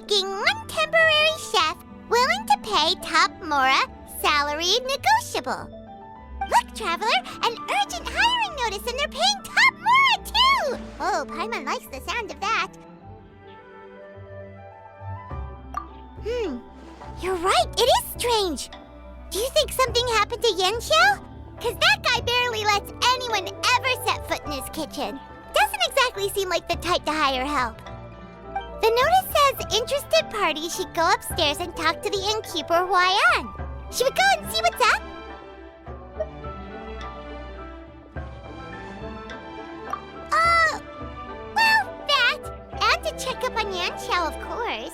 seeking one temporary chef willing to pay top Mora salary negotiable. Look, Traveler, an urgent hiring notice and they're paying top Mora too! Oh, Paimon likes the sound of that. You're right, it is strange. Do you think something happened to Yanxiao? Cause that guy barely lets anyone ever set foot in his kitchen. Doesn't exactly seem like the type to hire help. The notice says interested parties should go upstairs and talk to the innkeeper Huayan. Should we go and see what's up? Well, that. And to check up on Yanxiao, of course.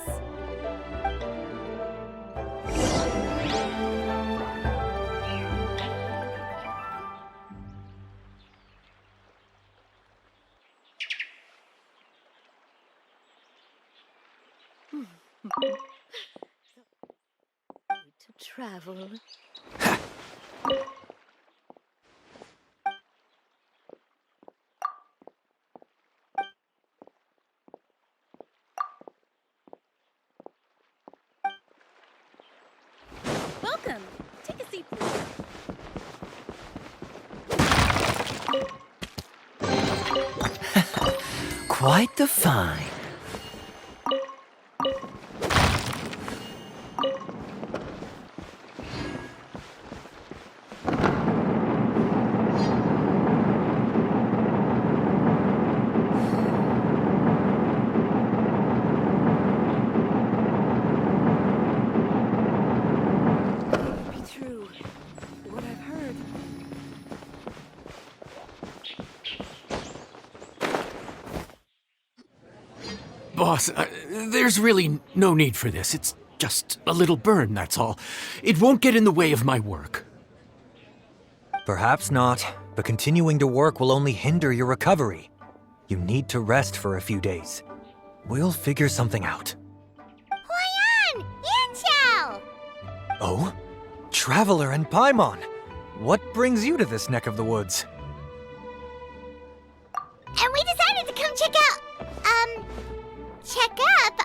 To travel. Welcome. Take a seat, please. Quite the find. Boss, there's really no need for this. It's just a little burn, that's all. It won't get in the way of my work. Perhaps not, but continuing to work will only hinder your recovery. You need to rest for a few days. We'll figure something out. Huayan! Yanxiao! Oh? Traveler and Paimon! What brings you to this neck of the woods? And we decided to come check up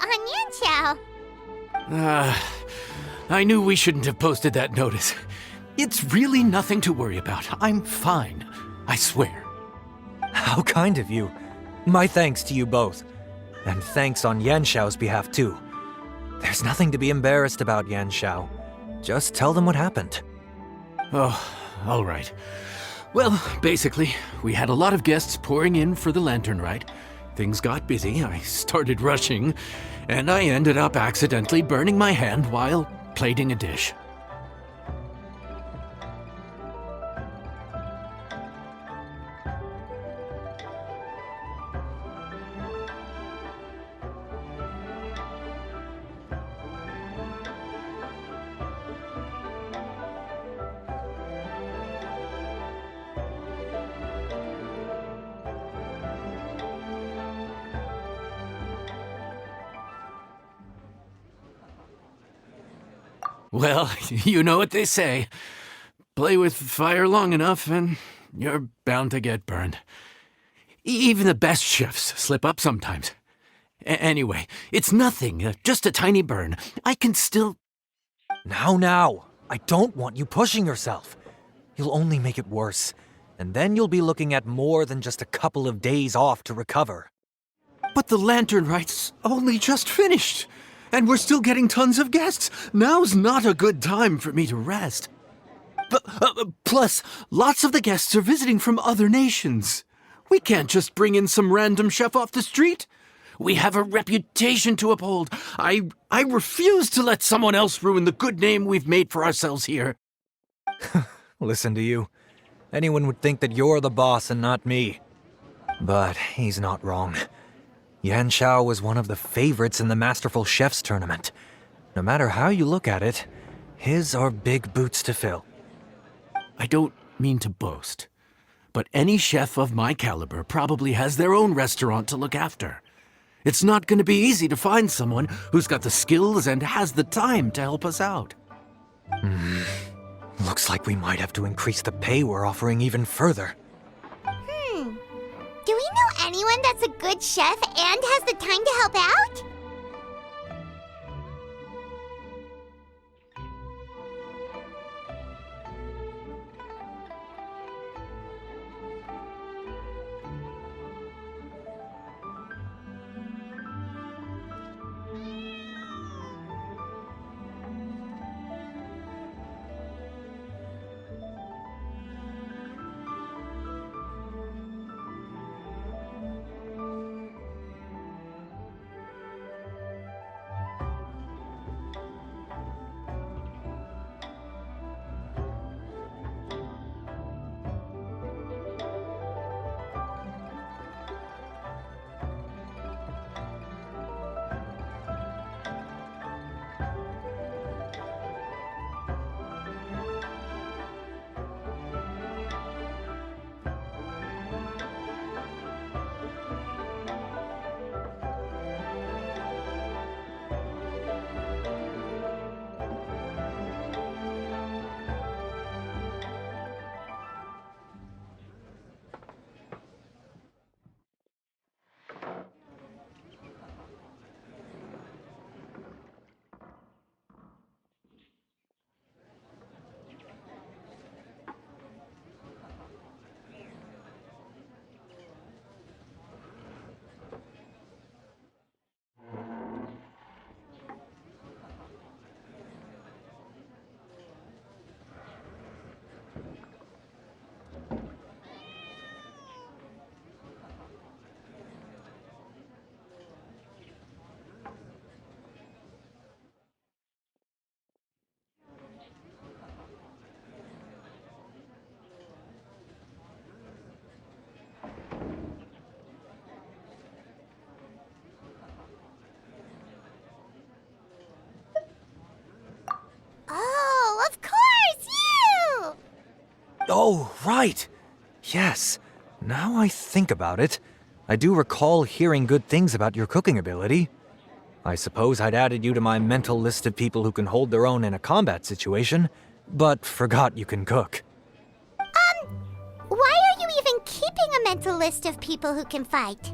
on Yanxiao. I knew we shouldn't have posted that notice. It's really nothing to worry about. I'm fine. I swear. How kind of you. My thanks to you both. And thanks on Yanxiao's behalf too. There's nothing to be embarrassed about, Yanxiao. Just tell them what happened. Oh, all right. Well, basically, we had a lot of guests pouring in for the lantern ride. Things got busy, I started rushing, and I ended up accidentally burning my hand while plating a dish. Well, you know what they say. Play with fire long enough and you're bound to get burned. Even the best chefs slip up sometimes. Anyway, it's nothing, just a tiny burn. I can still... Now, I don't want you pushing yourself. You'll only make it worse. And then you'll be looking at more than just a couple of days off to recover. But the lantern ride's only just finished. And we're still getting tons of guests. Now's not a good time for me to rest. Plus, lots of the guests are visiting from other nations. We can't just bring in some random chef off the street. We have a reputation to uphold. I refuse to let someone else ruin the good name we've made for ourselves here. Listen to you. Anyone would think that you're the boss and not me. But he's not wrong. Yanxiao was one of the favorites in the Masterful Chefs tournament. No matter how you look at it, his are big boots to fill. I don't mean to boast, but any chef of my caliber probably has their own restaurant to look after. It's not going to be easy to find someone who's got the skills and has the time to help us out. Looks like we might have to increase the pay we're offering even further. Do we know anyone that's a good chef and has the time to help out? Oh, right. Yes. Now I think about it, I do recall hearing good things about your cooking ability. I suppose I'd added you to my mental list of people who can hold their own in a combat situation, but forgot you can cook. Why are you even keeping a mental list of people who can fight?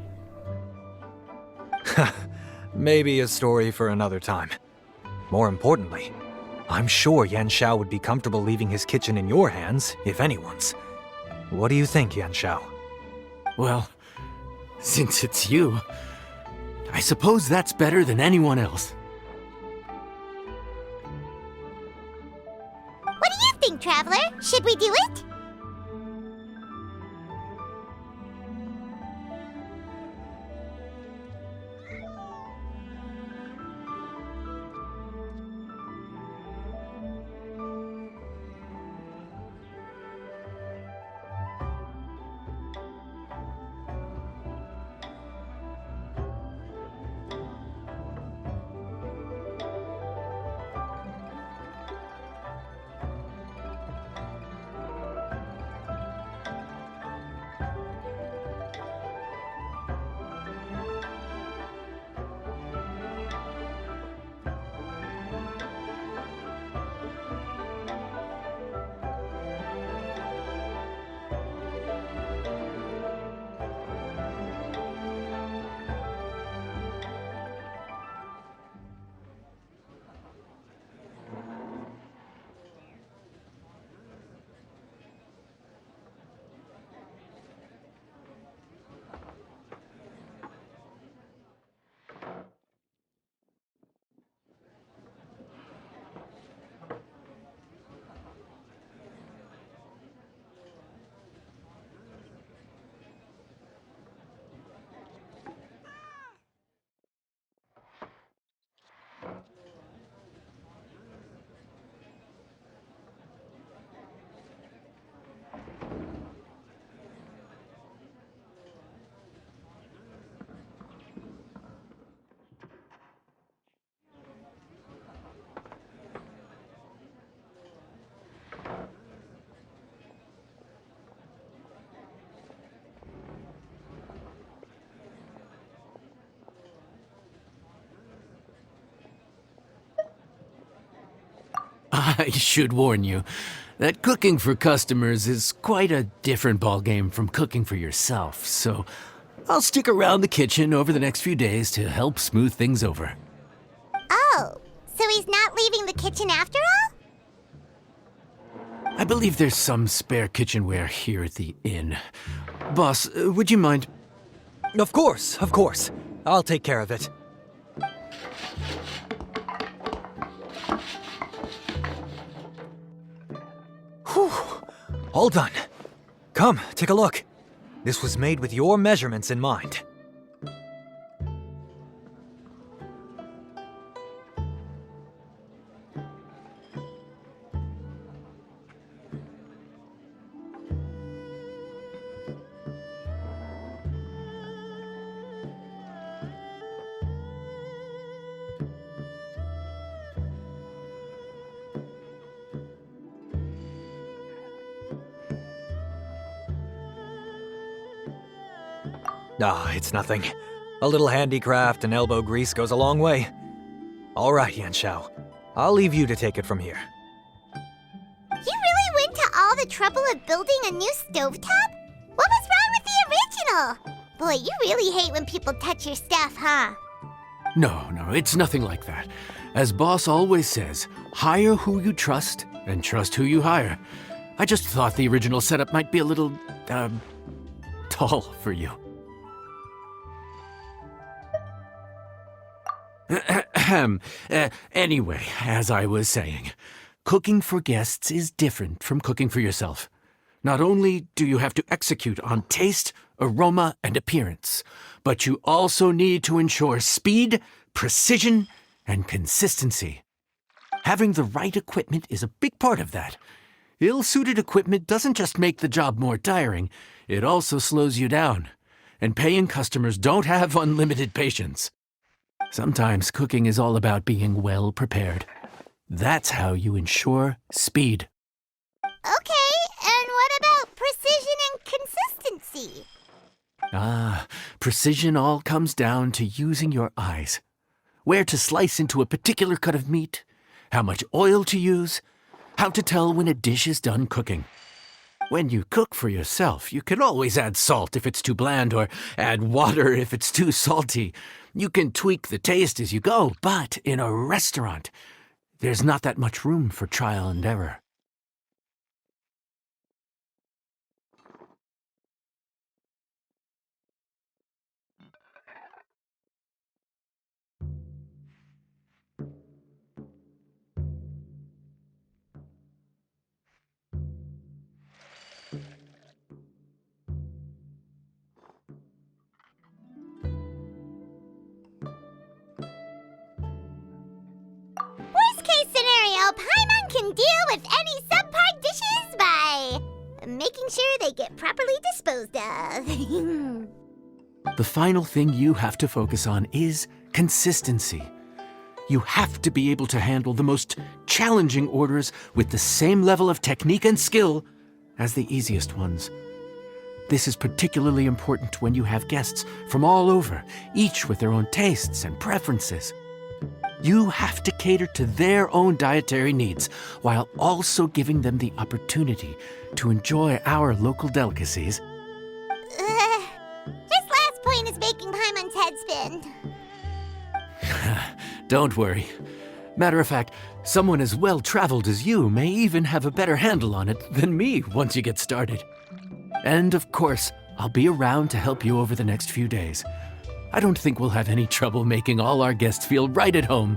Maybe a story for another time. More importantly, I'm sure Yan Xiao would be comfortable leaving his kitchen in your hands, if anyone's. What do you think, Yan Xiao? Well, since it's you, I suppose that's better than anyone else. What do you think, Traveler? Should we do it? I should warn you that cooking for customers is quite a different ballgame from cooking for yourself, so I'll stick around the kitchen over the next few days to help smooth things over. Oh, so he's not leaving the kitchen after all? I believe there's some spare kitchenware here at the inn. Boss, would you mind? Of course, of course. I'll take care of it. Whew. All done. Come, take a look. This was made with your measurements in mind. Ah, it's nothing. A little handicraft and elbow grease goes a long way. All right, Yan Xiao. I'll leave you to take it from here. You really went to all the trouble of building a new stovetop? What was wrong with the original? Boy, you really hate when people touch your stuff, huh? No, it's nothing like that. As Boss always says, hire who you trust and trust who you hire. I just thought the original setup might be a little, tall for you. Anyway, as I was saying, cooking for guests is different from cooking for yourself. Not only do you have to execute on taste, aroma, and appearance, but you also need to ensure speed, precision, and consistency. Having the right equipment is a big part of that. Ill-suited equipment doesn't just make the job more tiring, it also slows you down. And paying customers don't have unlimited patience. Sometimes cooking is all about being well prepared. That's how you ensure speed. Okay, and what efficiency. Ah, precision all comes down to using your eyes. Where to slice into a particular cut of meat, how much oil to use, how to tell when a dish is done cooking. When you cook for yourself, you can always add salt if it's too bland or add water if it's too salty. You can tweak the taste as you go, but in a restaurant, there's not that much room for trial and error. Worst case scenario, Paimon can deal with any subpar dishes by making sure they get properly disposed of. The final thing you have to focus on is consistency. You have to be able to handle the most challenging orders with the same level of technique and skill as the easiest ones. This is particularly important when you have guests from all over, each with their own tastes and preferences. You have to cater to their own dietary needs while also giving them the opportunity to enjoy our local delicacies. This last point is making Paimon's head spin. Don't worry. Matter of fact, someone as well-traveled as you may even have a better handle on it than me once you get started. And of course, I'll be around to help you over the next few days. I don't think we'll have any trouble making all our guests feel right at home.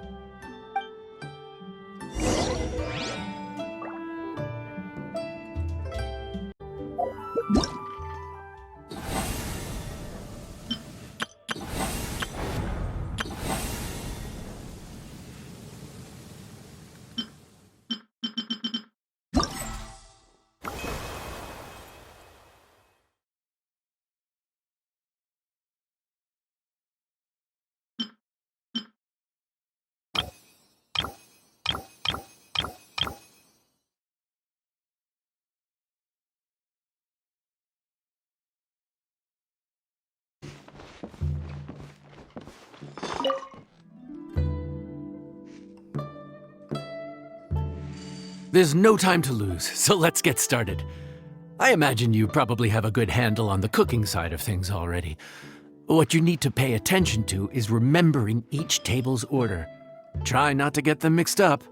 There's no time to lose, so let's get started. I imagine you probably have a good handle on the cooking side of things already. What you need to pay attention to is remembering each table's order. Try not to get them mixed up.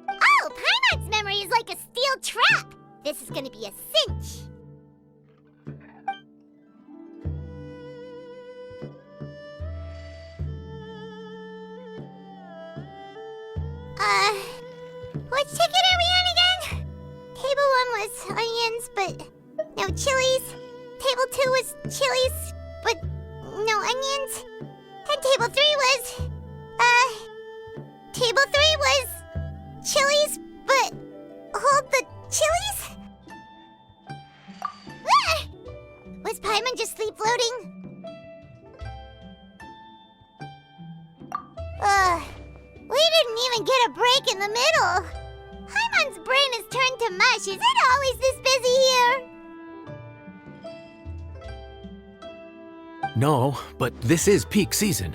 Oh, Paimon's memory is like a steel trap. This is gonna be a cinch. Which ticket are we on again? Table 1 was onions, but no chilies. Table 2 was chilies, but no onions. And table 3 was, table 3 was chilies, but hold the chilies? Ah! Was Paimon just sleep floating? We didn't even get a break in the middle. Paimon's brain has turned to mush. Is it always this busy here? No, but this is peak season.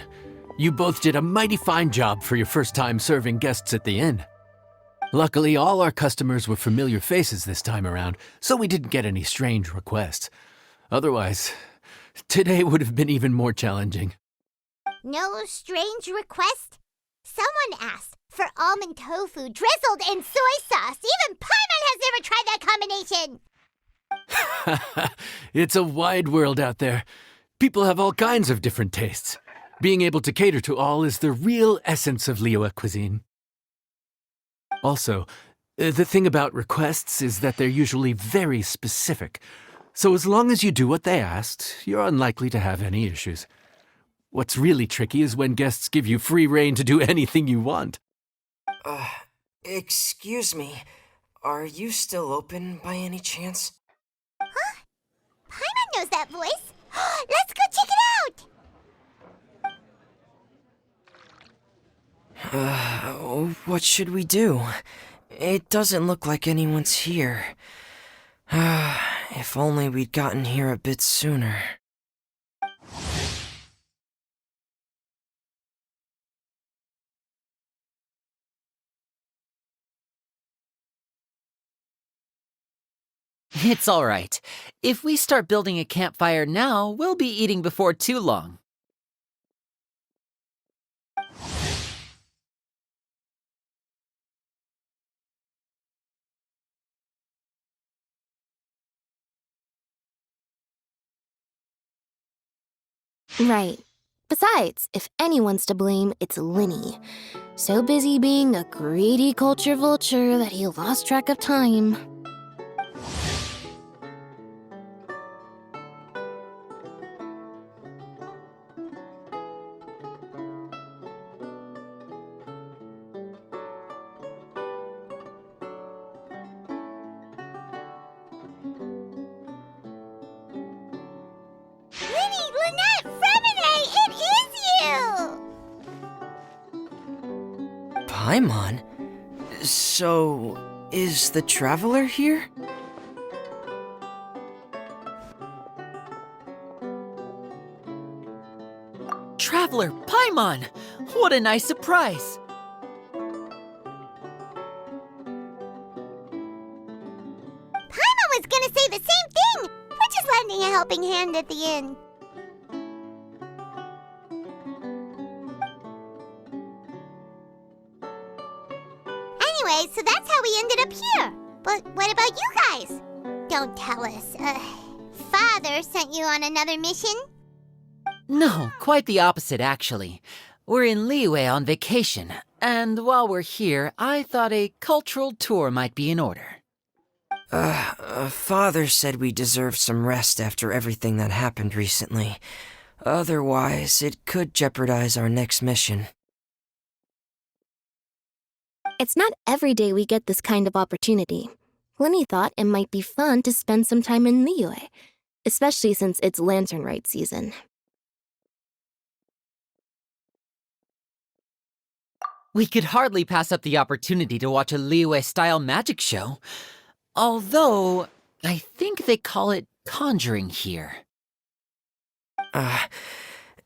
You both did a mighty fine job for your first time serving guests at the inn. Luckily, all our customers were familiar faces this time around, so we didn't get any strange requests. Otherwise, today would have been even more challenging. No strange request? Someone asked for almond tofu drizzled in soy sauce. Even Paimon has never tried that combination. It's a wide world out there. People have all kinds of different tastes. Being able to cater to all is the real essence of Liyue cuisine. Also, the thing about requests is that they're usually very specific. So as long as you do what they asked, you're unlikely to have any issues. What's really tricky is when guests give you free rein to do anything you want. Excuse me. Are you still open by any chance? Huh? Paimon knows that voice. Let's go check it out! What should we do? It doesn't look like anyone's here. If only we'd gotten here a bit sooner. It's all right. If we start building a campfire now, we'll be eating before too long. Right. Besides, if anyone's to blame, it's Linny. So busy being a greedy culture vulture that he lost track of time. Winnie, Lynette, Fremine, it is you! Paimon? So, is the Traveler here? Traveler, Paimon! What a nice surprise! Paimon was gonna say the same thing! We're just lending a helping hand at the end. Anyway, so that's how we ended up here. But what about you guys? Don't tell us. Father sent you on another mission? No, quite the opposite, actually. We're in Liyue on vacation, and while we're here, I thought a cultural tour might be in order. Father said we deserve some rest after everything that happened recently. Otherwise, it could jeopardize our next mission. It's not every day we get this kind of opportunity. Linny thought it might be fun to spend some time in Liyue, especially since it's Lantern Rite season. We could hardly pass up the opportunity to watch a Liyue-style magic show. Although, I think they call it conjuring here.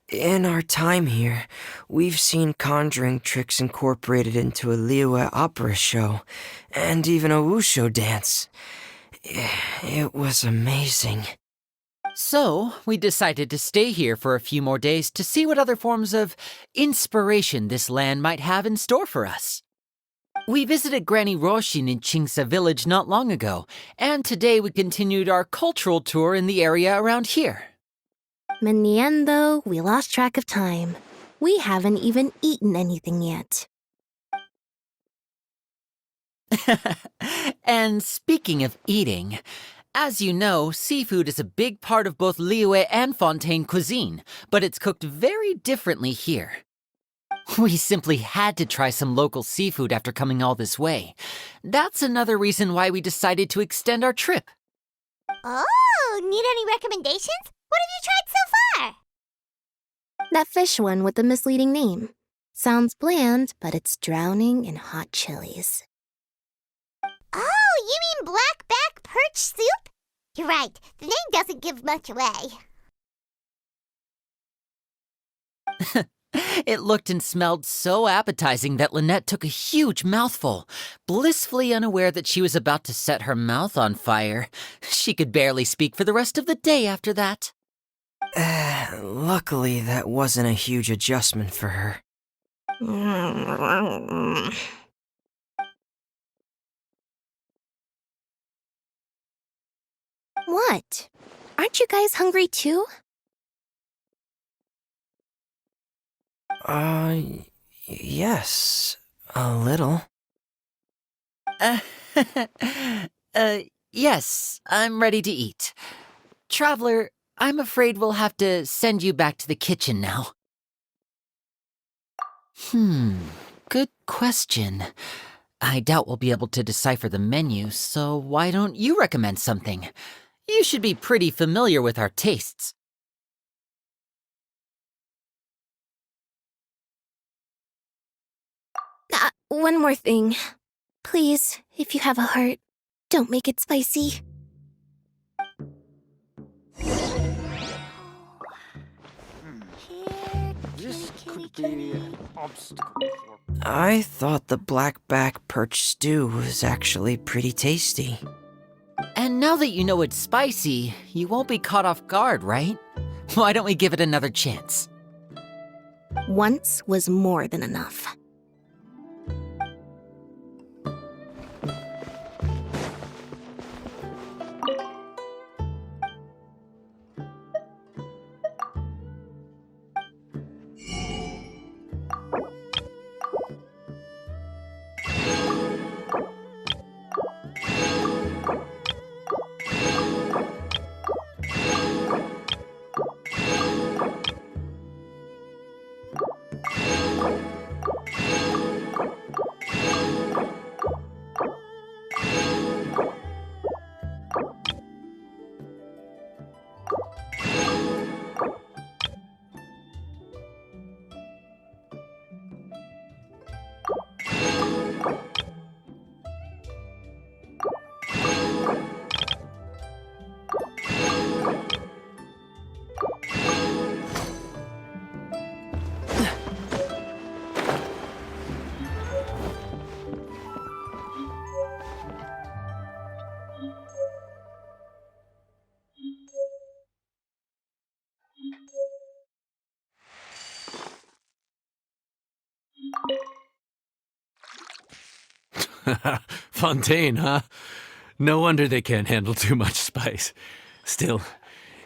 In our time here, we've seen conjuring tricks incorporated into a Liyue opera show, and even a wushu dance. It was amazing. So, we decided to stay here for a few more days to see what other forms of inspiration this land might have in store for us. We visited Granny Roshin in Chingsa village not long ago, and today we continued our cultural tour in the area around here. In the end, though, we lost track of time. We haven't even eaten anything yet. And speaking of eating, as you know, seafood is a big part of both Liyue and Fontaine cuisine, but it's cooked very differently here. We simply had to try some local seafood after coming all this way. That's another reason why we decided to extend our trip. Oh, need any recommendations? What have you tried so far? That fish one with the misleading name. Sounds bland, but it's drowning in hot chilies. Oh, you mean blackback perch soup? You're right, the name doesn't give much away. It looked and smelled so appetizing that Lynette took a huge mouthful, blissfully unaware that she was about to set her mouth on fire. She could barely speak for the rest of the day after that. Luckily, that wasn't a huge adjustment for her. What? Aren't you guys hungry too? Yes, a little. Yes, I'm ready to eat. Traveler, I'm afraid we'll have to send you back to the kitchen now. Good question. I doubt we'll be able to decipher the menu, so why don't you recommend something? You should be pretty familiar with our tastes. One more thing. Please, if you have a heart, don't make it spicy. could be an obstacle for... I thought the blackback perch stew was actually pretty tasty. And now that you know it's spicy, you won't be caught off guard, right? Why don't we give it another chance? Once was more than enough. Fontaine, huh? No wonder they can't handle too much spice. Still,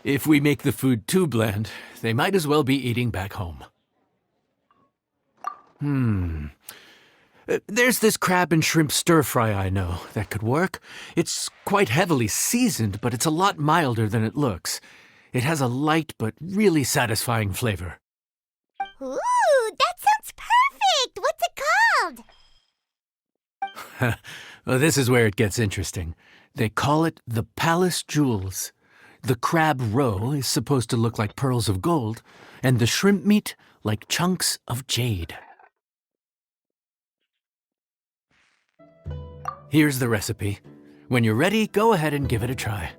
if we make the food too bland, they might as well be eating back home. There's this crab and shrimp stir-fry I know that could work. It's quite heavily seasoned, but it's a lot milder than it looks. It has a light but really satisfying flavor. Ooh, that sounds perfect! What's it called? Well, this is where it gets interesting. They call it the Palace Jewels. The crab roe is supposed to look like pearls of gold, and the shrimp meat like chunks of jade. Here's the recipe. When you're ready, go ahead and give it a try.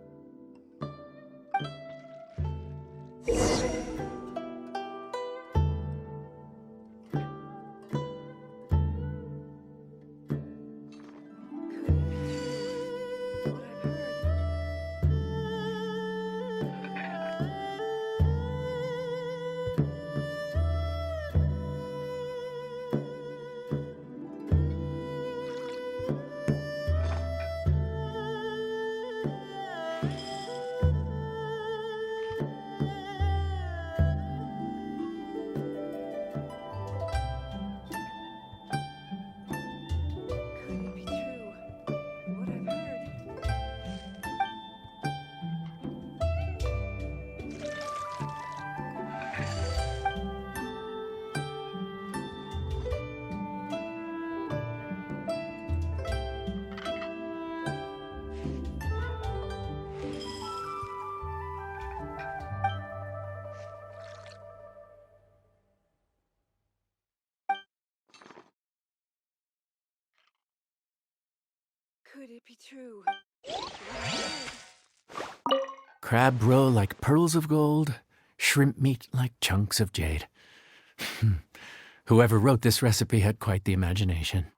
Could it be true? Crab roe like pearls of gold, shrimp meat like chunks of jade. Whoever wrote this recipe had quite the imagination.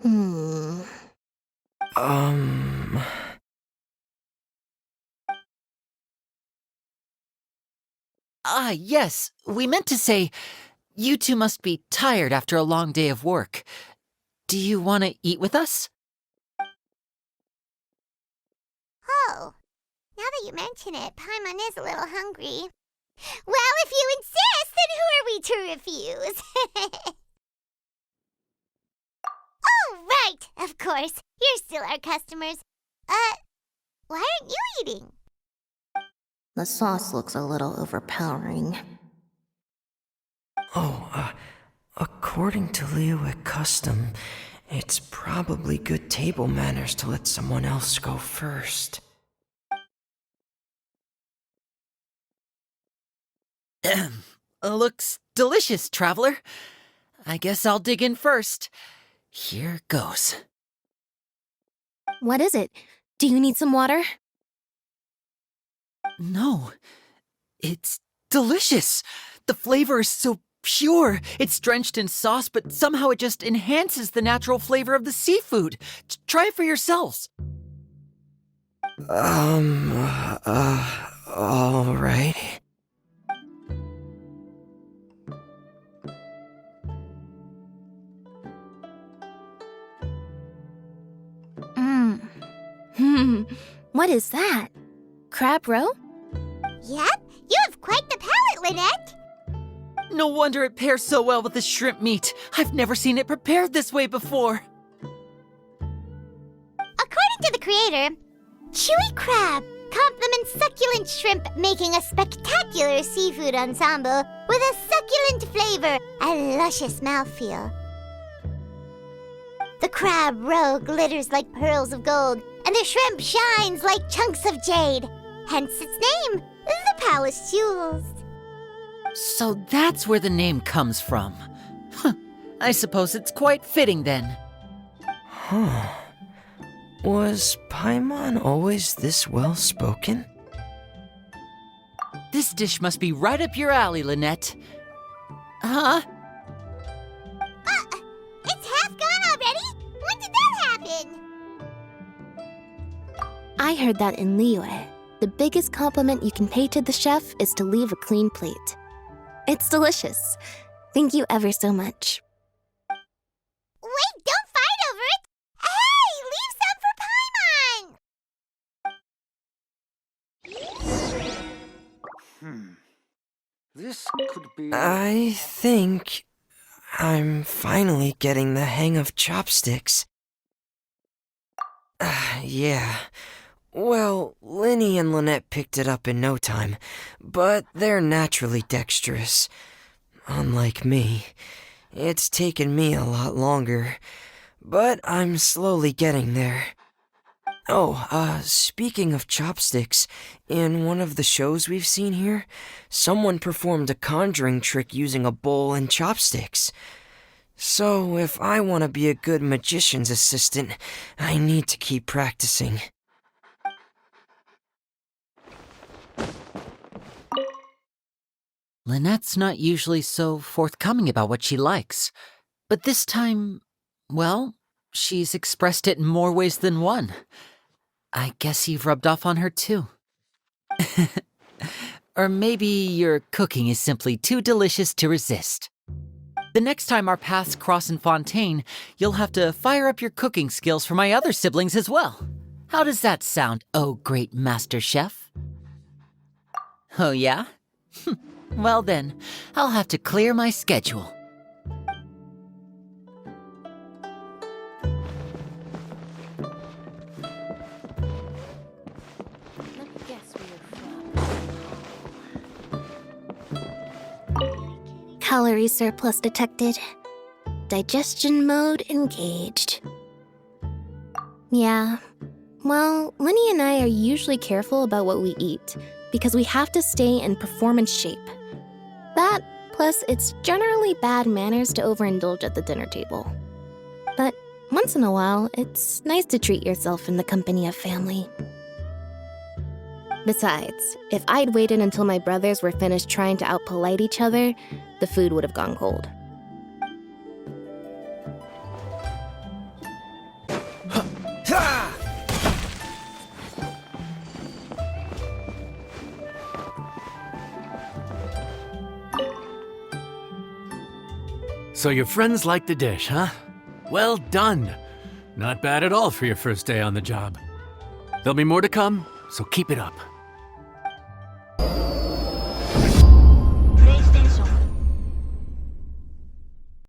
Hmm. Um... Ah, yes. We meant to say, you two must be tired after a long day of work. Do you want to eat with us? Oh, now that you mention it, Paimon is a little hungry. Well, if you insist, then who are we to refuse? Oh, right, of course. You're still our customers. Why aren't you eating? The sauce looks a little overpowering. Oh, according to Liyue custom, it's probably good table manners to let someone else go first. Looks delicious, traveler. I guess I'll dig in first. Here goes. What is it? Do you need some water? No, it's delicious. The flavor is so pure. It's drenched in sauce, but somehow it just enhances the natural flavor of the seafood. Try it for yourselves. Alright. What is that? Crab roe? Yep, you have quite the palate, Lynette. No wonder it pairs so well with the shrimp meat. I've never seen it prepared this way before. According to the creator, chewy crab complements succulent shrimp, making a spectacular seafood ensemble with a succulent flavor and luscious mouthfeel. The crab roe glitters like pearls of gold, and the shrimp shines like chunks of jade. Hence its name, the Palace Jewels. So that's where the name comes from. Huh. I suppose it's quite fitting then. Huh. Was Paimon always this well-spoken? This dish must be right up your alley, Lynette. Huh? It's half gone already? When did that happen? I heard that in Liyue, the biggest compliment you can pay to the chef is to leave a clean plate. It's delicious. Thank you ever so much. Wait, don't fight over it! Hey, leave some for Paimon! This could be. I think I'm finally getting the hang of chopsticks. Yeah. Well, Linny and Lynette picked it up in no time, but they're naturally dexterous. Unlike me, it's taken me a lot longer, but I'm slowly getting there. Oh, speaking of chopsticks, in one of the shows we've seen here, someone performed a conjuring trick using a bowl and chopsticks. So if I want to be a good magician's assistant, I need to keep practicing. Lynette's not usually so forthcoming about what she likes. But this time, well, she's expressed it in more ways than one. I guess you've rubbed off on her too. Or maybe your cooking is simply too delicious to resist. The next time our paths cross in Fontaine, you'll have to fire up your cooking skills for my other siblings as well. How does that sound, oh great master chef? Oh yeah? Well then, I'll have to clear my schedule. Let me guess where you're from. Calorie surplus detected. Digestion mode engaged. Yeah. Well, Linny and I are usually careful about what we eat because we have to stay in performance shape. That, plus it's generally bad manners to overindulge at the dinner table. But once in a while, it's nice to treat yourself in the company of family. Besides, if I'd waited until my brothers were finished trying to out-polite each other, the food would have gone cold. So your friends like the dish, huh? Well done. Not bad at all for your first day on the job. There'll be more to come, so keep it up.